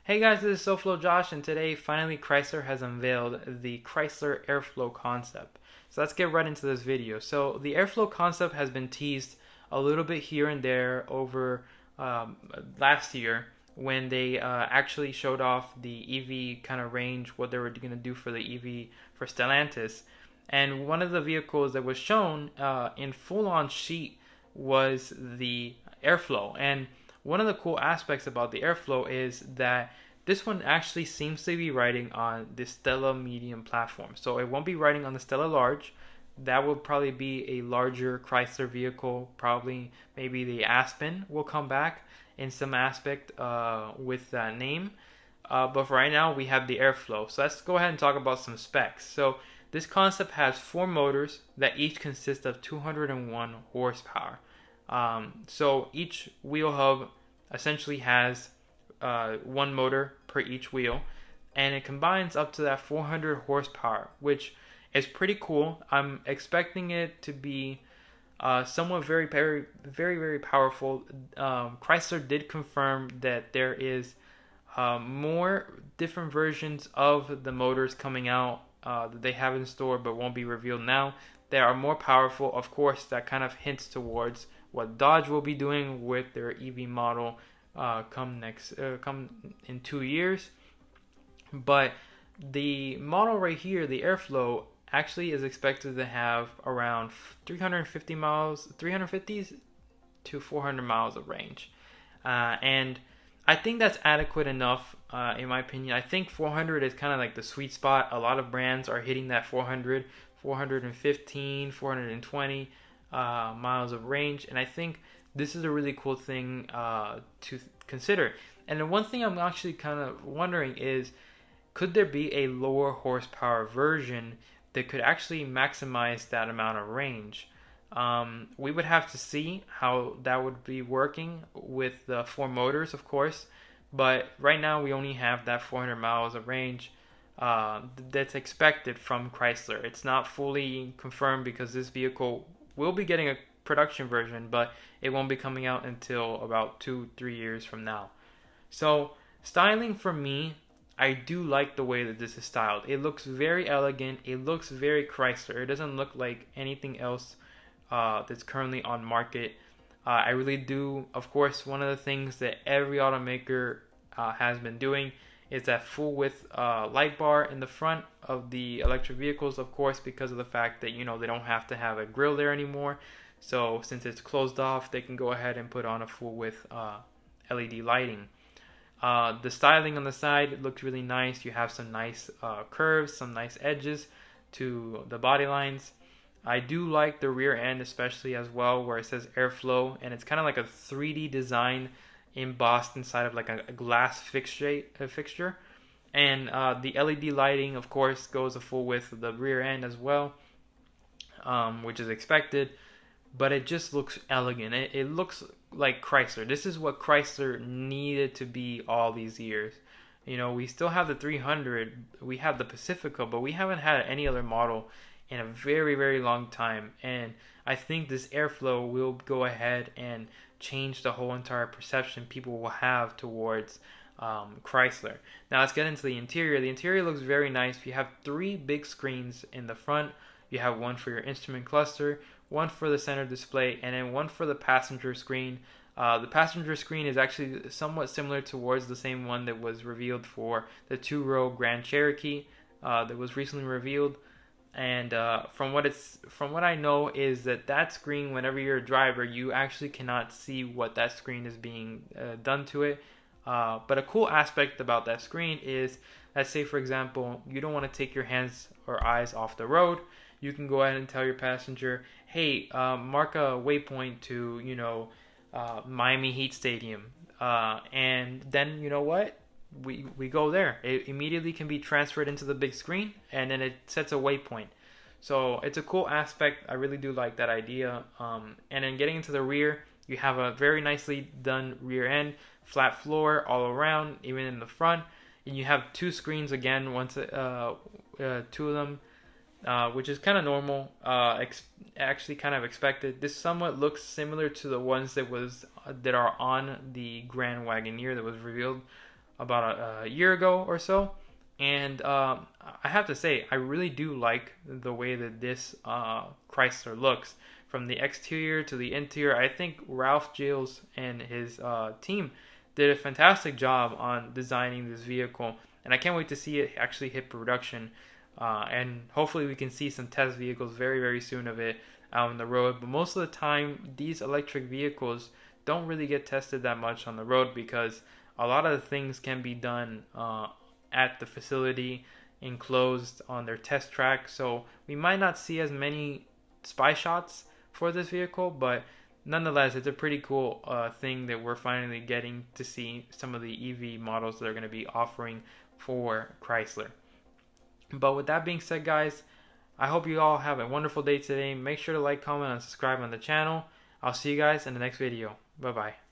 Hey guys, this is SoFlo Josh, and today finally Chrysler has unveiled the Chrysler Airflow concept. So let's get right into this video. So the Airflow concept has been teased a little bit here and there over um, last year when they actually showed off the EV kind of range, what they were going to do for the EV for Stellantis. And one of the vehicles that was shown in full-on sheet was the Airflow. And one of the cool aspects about the Airflow is that this one actually seems to be riding on the Stella Medium platform. So it won't be riding on the Stella Large. That will probably be a larger Chrysler vehicle. Probably maybe the Aspen will come back in some aspect with that name. But for right now, we have the Airflow. So let's go ahead and talk about some specs. So this concept has 4 motors that each consist of 201 horsepower. So each wheel hub essentially has one motor per each wheel, and it combines up to that 400 horsepower, which is pretty cool. I'm expecting it to be somewhat very powerful. Chrysler did confirm that there is more different versions of the motors coming out that they have in store but won't be revealed now. They are more powerful. Of course, that kind of hints towards what Dodge will be doing with their EV model come in 2 years. But the model right here, the Airflow, actually is expected to have around 350 to 400 miles of range. And I think that's adequate enough, in my opinion. I think 400 is kind of like the sweet spot. A lot of brands are hitting that 400, 415, 420 miles of range. And I think this is a really cool thing to consider. And the one thing I'm actually kind of wondering is, could there be a lower horsepower version that could actually maximize that amount of range? We would have to see how that would be working with the 4 motors, of course. But right now we only have that 400 miles of range that's expected from Chrysler. It's not fully confirmed because this vehicle will be getting a production version, but it won't be coming out until about 2-3 years from now. So styling for me, I do like the way that this is styled. It looks very elegant. It looks very Chrysler. It doesn't look like anything else that's currently on market. I really do. Of course, one of the things that every automaker has been doing is that full width light bar in the front of the electric vehicles, of course, because of the fact that they don't have to have a grille there anymore. So since it's closed off, they can go ahead and put on a full width LED lighting. The styling on the side looks really nice. You have some nice curves, some nice edges to the body lines. I do like the rear end especially as well, where it says Airflow, and it's kind of like a 3D design embossed inside of like a glass fixture. And the LED lighting, of course, goes a full width of the rear end as well, which is expected. But it just looks elegant. It looks like Chrysler. This is what Chrysler needed to be all these years. We still have the 300, we have the Pacifica, but we haven't had any other model in a very long time. And I think this Airflow will go ahead and change the whole entire perception people will have towards Chrysler. Now let's get into the interior. The interior looks very nice. You have 3 big screens in the front. You have one for your instrument cluster, one for the center display, and then one for the passenger screen. The passenger screen is actually somewhat similar towards the same one that was revealed for the 2-row Grand Cherokee that was recently revealed. And from what I know is that screen, whenever you're a driver, you actually cannot see what that screen is being done to it. But a cool aspect about that screen is, let's say for example, you don't want to take your hands or eyes off the road. You can go ahead and tell your passenger, hey, mark a waypoint to, Miami Heat Stadium. And then, you know what? We go there. It immediately can be transferred into the big screen, and then it sets a waypoint. So it's a cool aspect. I really do like that idea. And then getting into the rear, you have a very nicely done rear end, flat floor all around, even in the front. And you have 2 screens again, 2 of them. Which is kind of normal, actually kind of expected. This somewhat looks similar to the ones that are on the Grand Wagoneer that was revealed about a year ago or so. And I have to say, I really do like the way that this Chrysler looks. From the exterior to the interior, I think Ralph Gilles and his team did a fantastic job on designing this vehicle. And I can't wait to see it actually hit production. And hopefully we can see some test vehicles very, very soon of it out on the road. But most of the time, these electric vehicles don't really get tested that much on the road because a lot of the things can be done at the facility, enclosed on their test track. So we might not see as many spy shots for this vehicle, but nonetheless, it's a pretty cool thing that we're finally getting to see some of the EV models that are going to be offering for Chrysler. But with that being said, guys, I hope you all have a wonderful day today. Make sure to like, comment, and subscribe on the channel. I'll see you guys in the next video. Bye-bye.